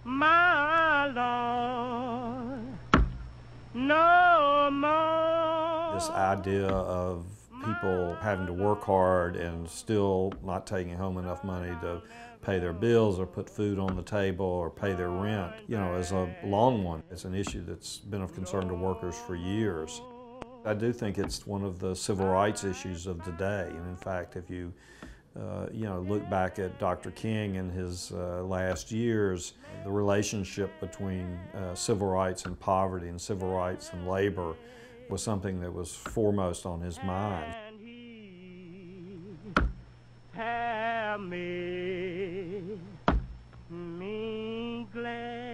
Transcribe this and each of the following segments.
my Lord, no more. This idea of people having to work hard and still not taking home enough money to pay their bills or put food on the table or pay their rent, you know, is a long one. It's an issue that's been of concern to workers for years. I do think it's one of the civil rights issues of the day, and in fact, if you look back at Dr. King in his last years, the relationship between civil rights and poverty and civil rights and labor was something that was foremost on his mind. Have made me glad.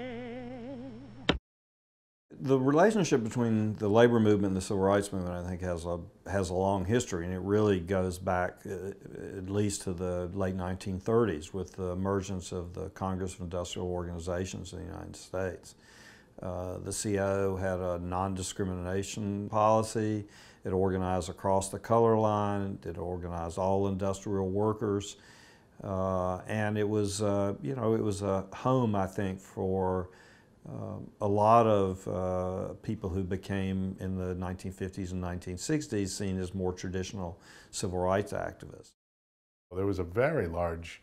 The relationship between the labor movement and the civil rights movement, I think, has a long history, and it really goes back at least to the late 1930s with the emergence of the Congress of Industrial Organizations in the United States. The CO had a non-discrimination policy. It organized across the color line. It organized all industrial workers, and it was, it was a home, I think, for a lot of people who became, in the 1950s and 1960s, seen as more traditional civil rights activists. There was a very large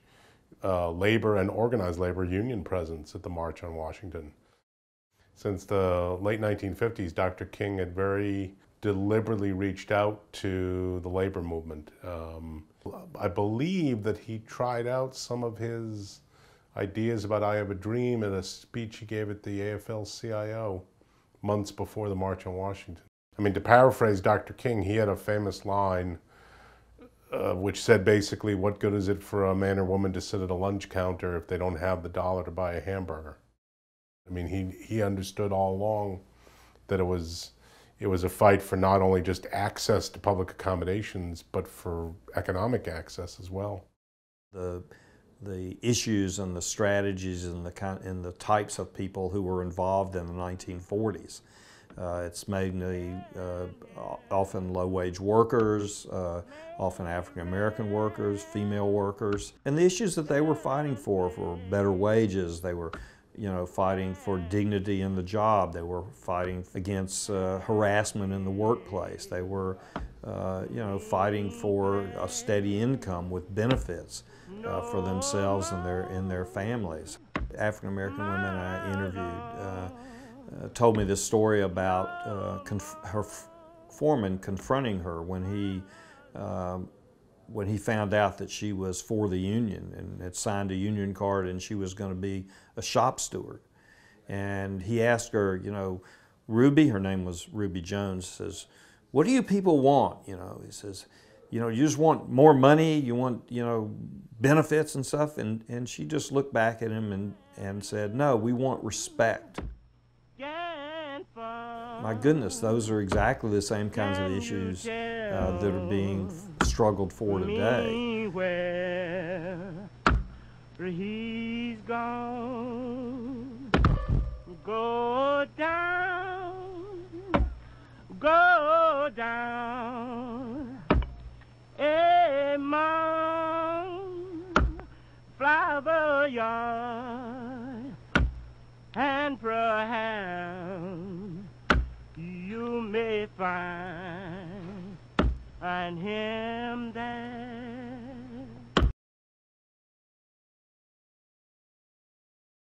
labor and organized labor union presence at the March on Washington. Since the late 1950s, Dr. King had very deliberately reached out to the labor movement. I believe that he tried out some of his ideas about I Have a Dream in a speech he gave at the AFL-CIO months before the March on Washington. I mean, to paraphrase Dr. King, he had a famous line which said basically, what good is it for a man or woman to sit at a lunch counter if they don't have the dollar to buy a hamburger? I mean, he understood all along that it was a fight for not only just access to public accommodations, but for economic access as well. The issues and the strategies and the types of people who were involved in the 1940s. It's mainly often low-wage workers, often African-American workers, female workers. And the issues that they were fighting for better wages. They were fighting for dignity in the job. They were fighting against harassment in the workplace. They were, fighting for a steady income with benefits for themselves and their families. African American women I interviewed told me this story about her foreman confronting her when he found out that she was for the union and had signed a union card and she was going to be a shop steward. And he asked her, Ruby, her name was Ruby Jones, says, what do you people want? He says, you just want more money, you want, benefits and stuff. And she just looked back at him and said, no, we want respect. My goodness, those are exactly the same kinds of issues that are being struggled for today. Where he's gone, go down, among flower yard, and perhaps you may find him.